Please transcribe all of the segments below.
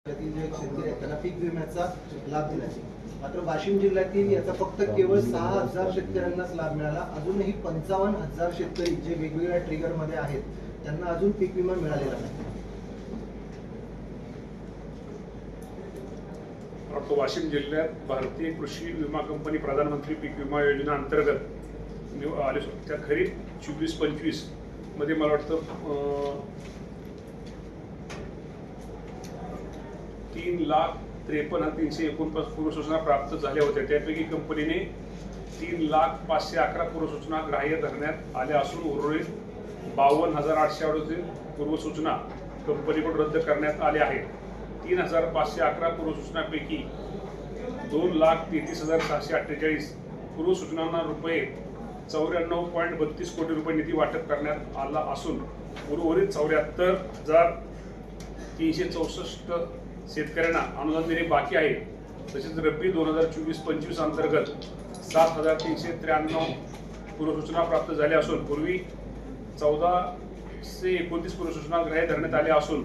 जे शेतकरी आहेत त्यांना पीक विम्याचा लाभ दिला. मात्र वाशिम जिल्ह्यातील याचा फक्त केवळ 6,000 शेतकऱ्यांनाच लाभ मिळाला. अजूनही 55,000 शेतकरी जे वेगवेगळ्या ट्रिगर मध्ये आहेत त्यांना अजून पीक विमा मिळालेला नाही. वाशिम जिल्ह्यात भारतीय कृषी विमा कंपनी प्रधानमंत्री पीक विमा योजना अंतर्गत आले त्या खरीप 24-25 मध्ये मला वाटतं 3,53,349 पूर्वसूचना प्राप्त झाल्या होत्या. त्यापैकी कंपनीने 3,05,11 पूर्वसूचना ग्राह्य धरण्यात आल्या असून उर्वरित 52,838 पूर्वसूचना कंपनीकडून रद्द करण्यात आल्या आहेत. 3,511 पूर्वसूचनापैकी 2,33,648 पूर्वसूचनांना रुपये 94.32 कोटी रुपये निधी वाटप करण्यात आला असून उर्वरित 74,364 शेतकऱ्यांना अनुदान देणे बाकी आहे. तसेच रब्बी 2024-25 अंतर्गत 7,393 पूर्वसूचना प्राप्त झाल्या असून पूर्वी 1,429 पूर्वसूचना ग्राह्य धरण्यात आल्या असून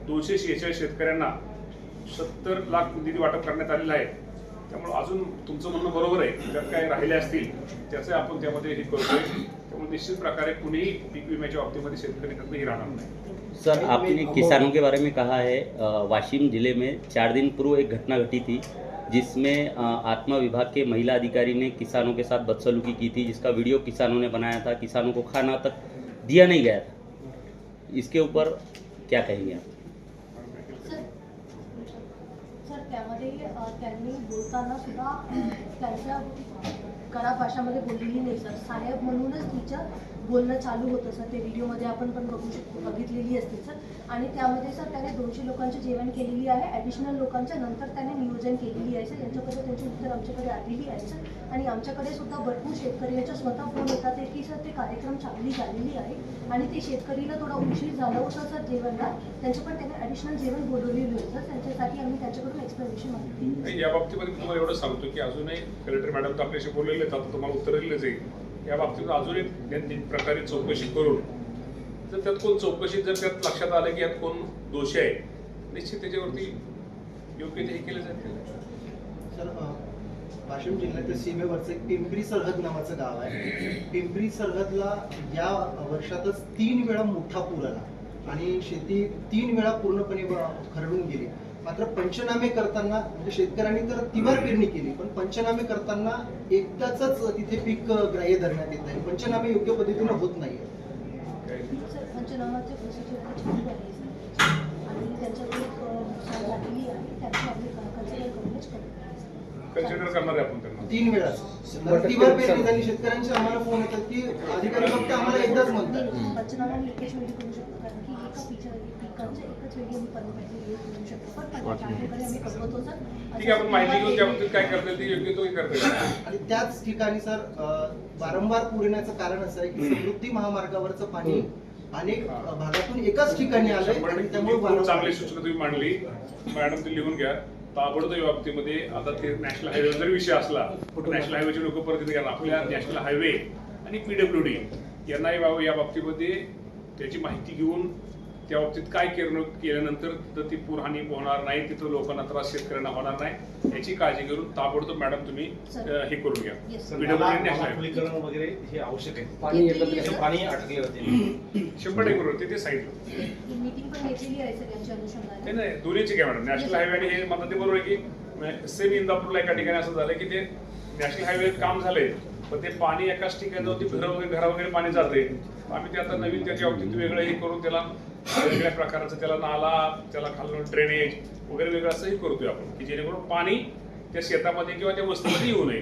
246 शेतकऱ्यांना 70 लाख निधी वाटप करण्यात आलेला आहे. त्यामुळे अजून तुमचं म्हणणं बरोबर आहे, जर काही राहिले असतील त्याचं आपण त्यामध्ये हे करतोय. त्यामुळे निश्चित प्रकारे कुणीही पीक विम्याच्या बाबतीमध्ये शेतकरी कधीही राहणार नाही. सर, आपने किसानों के बारे में कहा है. वाशिम जिले में 4 दिन पूर्व एक घटना घटी थी जिसमें आत्मा विभाग के महिला अधिकारी ने किसानों के साथ बदसलूकी की थी, जिसका वीडियो किसानों ने बनाया था. किसानों को खाना तक दिया नहीं गया था. इसके ऊपर क्या कहेंगे आप? सर, त्यामध्ये त्यांनी बोलताना सुद्धा त्यांच्या खराब भाषामध्ये बोललेली नाही सर. साहेब म्हणूनच तिचं बोलणं चालू होतं सर. ते व्हिडिओमध्ये आपण पण बघितलेली असते सर. आणि त्यामध्ये सर त्याने 200 लोकांचं जेवण केलेली आहे. ॲडिशनल लोकांच्या नंतर त्याने नियोजन केलेली आहे सर. यांच्याकडे त्यांची उत्तर आमच्याकडे आलेली आहे सर. आणि आमच्याकडे सुद्धा भरपूर शेतकऱ्यांच्या स्वतः फोन येतात की सर ते कार्यक्रम चांगली झालेली आहे आणि ते शेतकरीला थोडा उशीर झाला होता सर जेवणला. त्यांचं पण त्याने ॲडिशनल जेवण बोलवलेलं होतं सर. त्यांच्यासाठी आम्ही त्यांच्याकडून एक्सप्लेनेशन मागितली. या बाबतीमध्ये तुम्हाला एवढं सांगतो की अजूनही कलेक्टर मॅडम तर आपल्याशी बोललेले आता तुम्हाला उत्तर दिलेच आहे. या बाबतीत अजून एक प्रकारे चौकशी करून जर त्यात कोण चौकशीत जर त्यात लक्षात आलं की यात कोण दोषी आहे, निश्चित त्याच्यावरती योग्य ते केले जाईल. सर, वाशिम जिल्ह्यातील सीमेवरचं एक पिंपरी सरहद नावाचं गाव आहे. पिंपरी सरहदला या वर्षातच 3 वेळा मोठा पूर आला आणि शेती 3 वेळा पूर्णपणे खरडून गेली. मात्र पंचनामे करताना म्हणजे शेतकऱ्यांनी तर तिवार पेरणी केली, पण पंचनामे करताना एकदाच तिथे पीक ग्राह्य धरण्यात येत नाही. पंचनामे योग्य पद्धतीने होत नाही. सर, पंचनामाचे प्रोसिजर चालू आहे सर आणि त्यांच्याकडे नुकसान झालेली आहे. त्यांची आम्ही कन्सिडर करूनच कन्सिडर करणार आहे आपण त्यांना 3 वेळा तिवार पेरणी झाली. शेतकऱ्यांचे आम्हाला फोन येतात की अधिकारी फक्त आम्हाला एकदाच म्हणतात. पंचनामा आम्ही एकच वेळी करू शकतो कारण की एका पिकांचं एकच वेळी आम्ही करू शकतो. पण त्याकडे आम्ही करतो सर. ठीक आहे, आपण माहिती घेऊन त्या बाबतीत काय करता येईल ते योग्य तो करता येईल. आणि त्याच ठिकाणी सर वारंवार पूर येण्याचं कारण असं आहे की समृद्धी महामार्गावरचं पाणी अनेक भागातून एकाच ठिकाणी आलंय. त्यामुळे चांगली सूचना तुम्ही मांडली मॅडम, ते लिहून घ्या. ताबडतोब या बाबतीमध्ये आता ते नॅशनल हायवे जर विषय असला नॅशनल हायवेचे लोक परत येणार. आपल्या नॅशनल हायवे आणि PWD यांना या बाबतीमध्ये त्याची माहिती घेऊन त्या बाबतीत काय केल्यानंतर तिथं ती पूरहानी होणार नाही, तिथं लोकांना त्रास शेतकऱ्यांना होणार नाही याची काळजी घेऊन ताबडतोब मॅडम तुम्ही हे करून घ्या. PWD नॅशनल वगैरे हे आवश्यक आहे. पाणी एकत्र पाणी अटकले होते 100% ते सांगितलं. मीटिंग पण घेतलेली आहे सर यांच्या अनुषंगाने. नाही, दोन्हीची काय मॅडम, नॅशनल हायवे आणि हे मला ते बरोबर आहे की सेम इंदापूरला एका ठिकाणी असं झालं की ते नॅशनल हायवे काम झालंय पण ते पाणी एकाच ठिकाणी जाऊन ते घरा वगैरे पाणी जाते. आम्ही ते आता नवीन त्याच्या बाबतीत वेगळं हे करून त्याला वेगळ्या प्रकारचं त्याला नाला, त्याला खालून ड्रेनेज वगैरे वेगळं असंही करतोय आपण की जेणेकरून पाणी त्या शेतामध्ये किंवा त्या वस्तीमध्ये येऊ नये.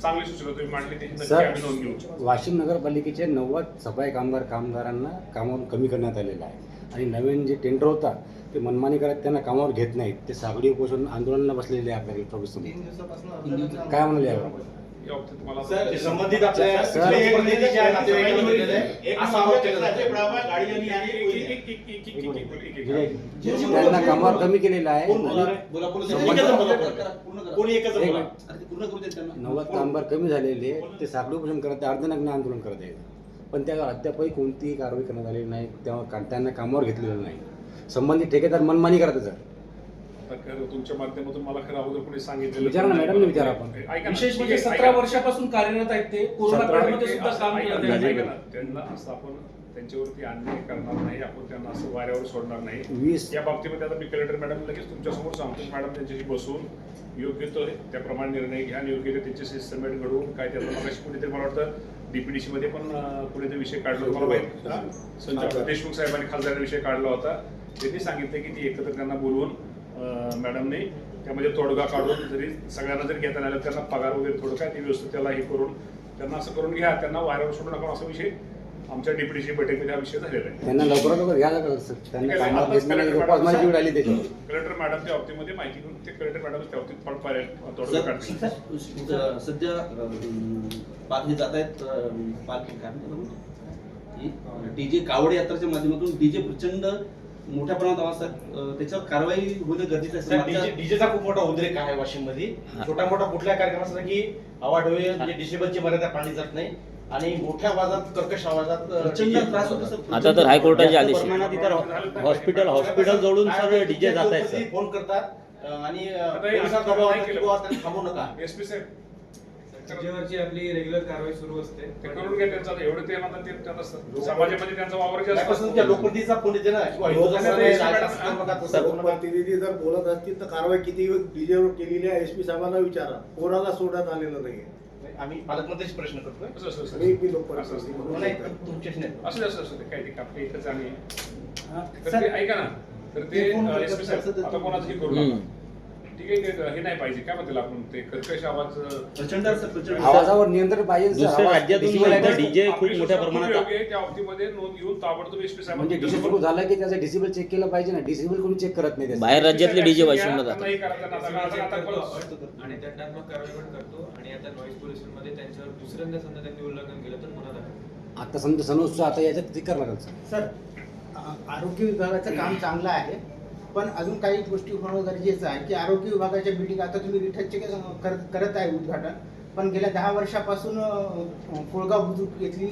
चांगली सूचना तुम्ही मांडली, त्याची नक्की आम्ही नोंद घेऊ. वाशिम नगरपालिकेचे 90 सफाई कामगारांना कामावरून कमी करण्यात आलेलं आहे आणि नवीन जे टेंडर होता ते मनमानी करत त्यांना कामावर घेत नाहीत. ते सागडी उपोषण आंदोलनाला बसलेले आहे आपल्या 24 3 दिवसापासून काय म्हणाले यावर? या बाबतीत तुम्हाला संबंधित आपल्या त्यांना कामावर कमी केलेलं आहे. 90 कामगार कमी झालेले ते सागडी उपोषण करत अर्धनग्न आंदोलन करत आहेत, पण त्या अद्यापही कोणतीही कारवाई करण्यात आलेली नाही. तेव्हा त्यांना कामावर घेतलेलं नाही. संबंधित ठेकेदार मनमानी करत सर. आता खरं तुमच्या माध्यमातून मला खरं अगोदर कोणी सांगितलेलं विचारा ना मॅडम, विचारा आपण. ऐका ना, विशेष ठीक म्हणजे आहे, 17 ऐका. वर्षापासून कार्यरत आहेत ते. कोरोना 17 काळामध्ये सुद्धा काम ऐका केलं ना, त्यांनी. ऐका ना, त्यांना असं आपण त्यांच्यावरती अन्याय करणार नाही, आपण त्यांना असं वाऱ्यावर सोडणार नाही. 20 या बाबतीमध्ये आता मी कलेक्टर मॅडम लगेच तुमच्यासमोर सांगतो. मॅडम त्यांच्याशी बसून योग्य तो त्याप्रमाणे निर्णय घ्या आणि योग्य ते त्यांचे सिस्टमॅट घडवून काय त्याचा मगाशी कुणीतरी मला वाटतं डीपीडीसी मध्ये पण कुणीतरी विषय काढला होता, मला माहिती हा? संजय देशमुख साहेबांनी खासदारांनी विषय काढला होता. त्यांनी सांगितलं की ती एकत्र त्यांना बोलवून मॅडमने त्यामध्ये तोडगा काढून जरी सगळ्यांना जरी घेता आलं त्यांना पगार वगैरे थोडं काय ते व्यवस्थित त्याला हे करून त्यांना असं करून घ्या, त्यांना वाऱ्यावर सोडू नका असा विषय आमच्या डीपीडीसी बैठकीमध्ये हा विषय झालेला आहे. त्यांना लवकरात लवकर घ्यायला लागलं सर. त्यांना कामावर घेतलं नाही, उपासमारी जीव राहिली त्याच्यावर. कलेक्टर मॅडम त्या बाबतीमध्ये माहिती घेऊन ते कलेक्टर मॅडम त्या बाबतीत तोडगा काढतील. सध्या हे जात आहेत डीजे कावड यात्राच्या माध्यमातून डीजे प्रचंड मोठ्या प्रमाणात आवाज असतात, त्याच्यावर कारवाई होणं गरजेचं सर, आहे. डीजेचा खूप मोठा उद्रेक आहे वाशिम मध्ये. छोटा मोठा कुठल्या कार्यक्रमासाठी की आवाढव्य म्हणजे डिसेबलची मर्यादा पाळली जात नाही आणि मोठ्या आवाजात कर्कश आवाजात प्रचंड त्रास होतो सर. आता तर हायकोर्टाचे आदेश आहे. प्रमाणात इतर हॉस्पिटल जवळून सर डीजे जात आहेत सर. फोन करतात आणि आता हे पोलिसात असं दबाव नाही आणतात केलं. की बुवा त्यांना थांबवू नका. एसपी साहेब डीजेवरची आपली रेग्युलर कारवाई सुरू असते. ते करून घ्या त्यांचं आता एवढं ते म्हणतात ते त्यांना समाजामध्ये त्यांचा वावर जास्त त्यापासून त्या लोकप्रतिनिधीचा फोन येते ना किंवा हिंदुत्व लोकप्रतिनिधी सभा आहे, असं नका, तसं करू नका. प्रतिनिधी जर बोलत असतील तर कारवाई किती डीजेवर केलेली आहे एसपी साहेबांना विचारा. कोणाला सोडण्यात आलेलं नाहीये. आम्ही पालकमंत्र्याशी प्रश्न करतोय. असं असं असं. मी लोकप्रतिनिधी म्हणून नाही, तुमच्याशी नाही. असं असं असं ते काय ते आपल्या इथंच आम्ही तर सर, ते ऐका ना, तर ते ते फोन करतात, एसपी साहेब तसं तर आता कोणाचं हे करू नका. ठीक आहे, ते हे नाही पाहिजे काय म्हणतील आपण ते कर्कश आवाज प्रचंड सर प्रचंड आवाजावर नियंत्रण पाहिजे सर. दुसऱ्या आवाज राज्यातून decibel एकदा आहे. डीजे खूप आपली मोठ्या सूचना खूप प्रमाणात योग्य आहे, त्या बाबतीमध्ये नोंद घेऊन ताबडतोब एसपी साहेब म्हणजे डीजे सुरू झालं की त्याचा डिसिबल चेक केलं पाहिजे ना. डिसिबल कोणी चेक करत नाही त्याचं. बाहेर राज्यातले डीजे वाशिमला जातात. नाही करा त्यांना आता- आता- आणि दंडात्मक कारवाई पण करतो आणि आता नॉईज पोल्युशन मध्ये त्यांच्यावर दुसऱ्यांदा समजा त्यांनी उल्लंघन केलं तर गुन्हा दाखल. आता समजा सणोत्सव आता याच्यात ते करणार सर. सर, आरोग्य विभागाचं काम चांगलं आहे, पण अजून काही गोष्टी होणं गरजेचं आहे की आरोग्य विभागाच्या बिल्डिंग आता तुम्ही रिठतचे करत आहे उद्घाटन, पण गेल्या 10 वर्षापासून कोळगाव बुद्रुक येथली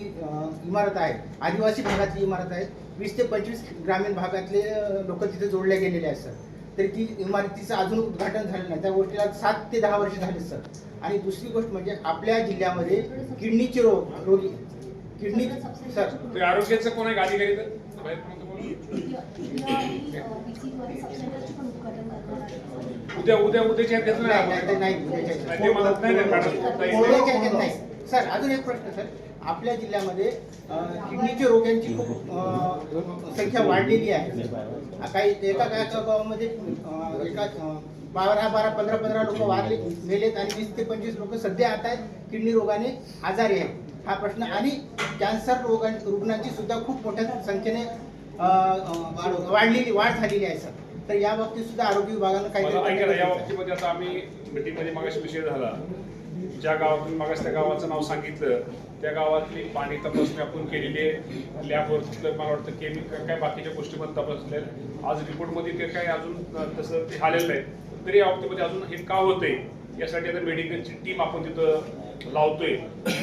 इमारत आहे, आदिवासी भागातली इमारत आहे. 20 ते 25 ग्रामीण भागातले लोक तिथे जोडले गेलेले आहेत सर. तरी ती इमारतीचं अजून उद्घाटन झालं नाही. त्या गोष्टीला 7 ते 10 वर्ष झाले सर. आणि दुसरी गोष्ट म्हणजे आपल्या जिल्ह्यामध्ये किडनीचे रोगी किडनी सर ते आरोग्याचं कोण आहे अधिकारी तर बाहेर कोण होतं बोलू? उद्याच्या ह्याच्यात नाही आपण. नाही नाही, ते म्हणत नाही, मॅडम. कोरोनाच्या ह्याच्यात नाही. सर, अजून एक प्रश्न सर, आपल्या जिल्ह्यामध्ये किडनीच्या रोग्यांची खूप संख्या वाढलेली आहे. काही एका गावामध्ये एका 12-15 लोक वारले मेलेत आणि 20 ते 25 लोक सध्या आता किडनी रोगाने आजारी आहेत. हा प्रश्न आणि कॅन्सर रुग्णांची सुद्धा खूप मोठ्या संख्येने वाढ झालेली आहे सर. तर या बाबतीत सुद्धा आरोग्य विभागानं मला ऐका ना, या काही बाबतीमध्ये आता आम्ही मीटिंगमध्ये मागाशी विषय झाला, ज्या गावातून मागास त्या गावाचं नाव सांगितलं त्या गावातली पाणी तपासणी आपण केलेली आहे. लॅबवर मला वाटतं केमिकल काय बाकीच्या गोष्टी पण तपासल्या. आज रिपोर्टमध्ये ते काय अजून तसं ते आलेलं नाही. तरी या बाबतीमध्ये अजून हे का होतंय यासाठी आता मेडिकलची टीम आपण तिथं लावतोय.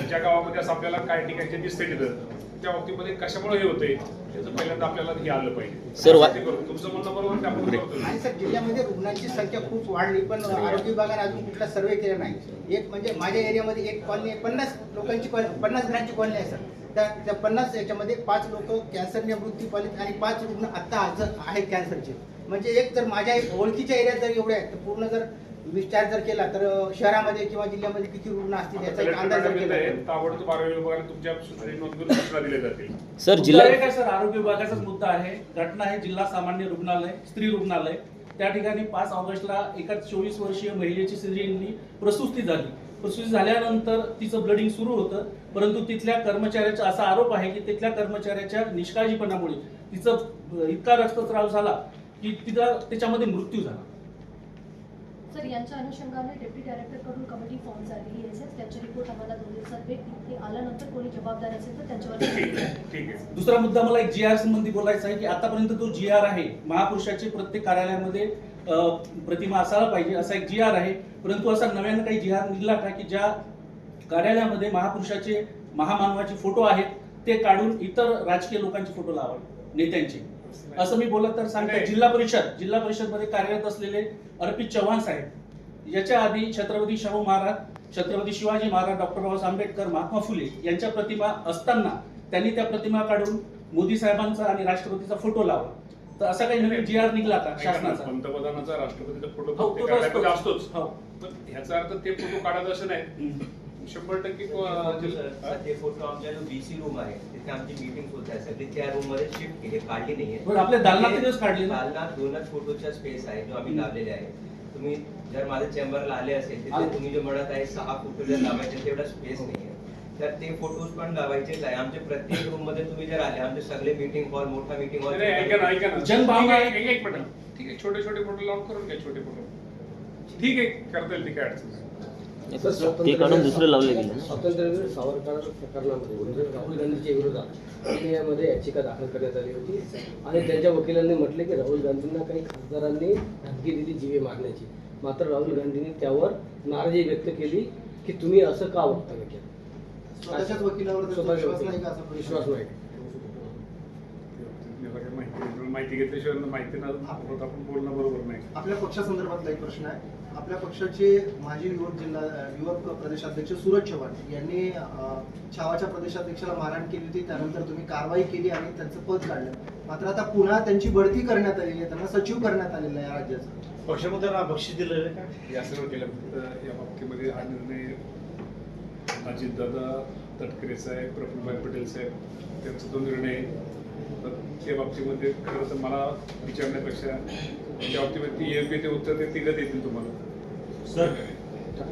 ज्या गावामध्ये असं आपल्याला काय ठिकाणी दिसतंय तिथं त्या बाबतीमध्ये कशामुळे हे होतंय त्याचं पहिल्यांदा आपल्याला हे आलं पाहिजे सर, ते करू. तुमचं म्हणणं बरोबर आहे, ते आपण करतोय. आणि सर, जिल्ह्यामध्ये रुग्णांची संख्या खूप वाढली, पण आरोग्य विभागाने अजून कुठला सर्वे केला नाही. एक म्हणजे माझ्या एरियामध्ये एक कॉलनी 50 लोकांची 50 घरांची कॉलनी आहे सर. त्या 50 याच्यामध्ये 5 लोक कॅन्सरने मृत्यू पावलेत आणि 5 रुग्ण आत्ता आहेत कॅन्सरचे. म्हणजे एक जर माझ्या ओळखीच्या एरियात जर एवढे आहेत तर पूर्ण जर विचार जर केला तर शहरामध्ये किंवा जिल्ह्यामध्ये किती रुग्ण असतील याचा एक अंदाज जर केला तर. ताबडतोब आरोग्य विभागाने तुमच्या नोंद करून सूचना दिल्या जातील. सर मुद्दा जिल्हा एक आहे सर, आरोग्य विभागाचाच मुद्दा आहे. घटना आहे जिल्हा सामान्य रुग्णालय, स्त्री रुग्णालय. त्या ठिकाणी 5 ऑगस्टला एका 24 वर्षीय महिलेची स्त्रीनी प्रसूती झाली. प्रसूती झाल्यानंतर तिचं ब्लडिंग सुरू होतं, परंतु तिथल्या कर्मचाऱ्याचा असा आरोप आहे की तिथल्या कर्मचाऱ्याच्या निष्काळजीपणामुळे तिचं इतका रक्तस्राव झाला की तिचा त्याच्यामध्ये मृत्यू झाला. सर, यांच्या अनुषंगाने डेप्युटी डायरेक्टरकडून कमिटी फॉर्म झालेली आहे सर. त्याचे रिपोर्ट आम्हाला 2 दिवसात भेटतील. ते आल्यानंतर कोणी जबाबदार असेल तर त्यांच्यावर ठीक आहे. दुसरा मुद्दा मला एक GR संबंधी बोलायचा आहे की आतापर्यंत जो GR आहे, महापुरुषाचे प्रत्येक कार्यालयामध्ये प्रतिमा असायला पाहिजे असा एक GR आहे. परंतु असा नव्यानं काही GR निघाला का की ज्या कार्यालयामध्ये महापुरुषाचे महामानवाचे फोटो आहेत ते काढून इतर राजकीय लोकांचे फोटो लावावे, नेत्यांचे. असं मी बोलत तर सांगते. नाही. जिल्हा परिषद मध्ये कार्यरत असलेले अर्पित चव्हाण साहेब याच्या आधी छत्रपती शाहू महाराज, छत्रपती शिवाजी महाराज, डॉक्टर बाबासाहेब आंबेडकर, महात्मा फुले यांच्या प्रतिमा असताना त्यांनी त्या प्रतिमा काढून मोदी साहेबांचा आणि राष्ट्रपतीचा फोटो लावला. तर असा काही नवीन GR निघला का शासनाचा? पंतप्रधानाचा राष्ट्रपतीचा फोटो हो, तो प्रत्येक कार्यालयामध्ये असतोच. असतोच. हो. पण ह्याचा अर्थ ते फोटो काढायचं असं नाही. 100% ते फोटो आमच्या जो BC रूम आहे तिथे आमची मीटिंग होत आहे सगळी त्या रूम मध्ये शिफ्ट केली, काढली नाहीये. पण आपल्या दालनातच काढली ना? दालनात 2च फोटोचा स्पेस आहे जो आम्ही लावलेले आहे. तुम्ही जर माझ्या चेंबरला आले असेल तिथे तुम्ही जे म्हणत आहे 6 फोटो जर लावायचे तेवढा स्पेस नाहीये. तर ते फोटोज पण लावायचेच आहे. आमचे प्रत्येक रूम मध्ये तुम्ही जर आले आमचे सगळे मीटिंग हॉल, मोठा मीटिंग हॉल. ऐका ना जनभावना एक मिनिट. ठीक आहे, छोटे छोटे फोटो लावून करून घ्या. छोटे फोटो ठीक आहे, करता येईल. ती काय अडचण नाही. ते काढून दुसरे लावले गेले ना. स्वातंत्र्यवीर सावरकर प्रकरणामध्ये म्हणजे राहुल गांधीच्या विरोधात यामध्ये याचिका दाखल करण्यात आली होती आणि त्यांच्या वकिलांनी म्हटले की राहुल गांधींना काही खासदारांनी धमकी दिली जीवे मारण्याची. मात्र राहुल गांधींनी त्यावर नाराजी व्यक्त केली की तुम्ही असं का वक्तव्य केलं. स्वतःच्याच वकिलावर त्यांचा विश्वास नाही का असा विश्वास नाही. माहिती घेतल्याशिवाय माहिती न आपण बोलणं बरोबर नाही. आपल्या पक्षासंदर्भातला एक प्रश्न आहे. आपल्या पक्षाचे माजी युवक प्रदेशाध्यक्ष सूरज चव्हाण यांनी छावाच्या प्रदेशाध्यक्षाला मारहाण केली होती. त्यानंतर तुम्ही कारवाई केली आणि त्यांचं पद काढलं. मात्र आता पुन्हा त्यांची बढती करण्यात आलेली आहे, त्यांना सचिव करण्यात आलेलं आहे या राज्याचं. पक्षामध्ये त्यांना बक्षीस दिलेलं आहे का? या सर्व केल्या फक्त या बाबतीमध्ये हा निर्णय अजितदादा तटकरे साहेब, प्रफुल्लभाई पटेल साहेब त्यांचा जो निर्णय आहे. तर त्या बाबतीमध्ये खरं तर मला विचारण्यापेक्षा त्या बाबतीमध्ये ती योग्य ते उत्तर ते तिघं देतील तुम्हाला. सर,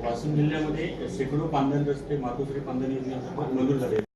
वाशिम जिल्ह्यामध्ये शेकडो पांधन रस्ते मातोश्री पांधन योजनेअंतर्गत मंजूर झाले.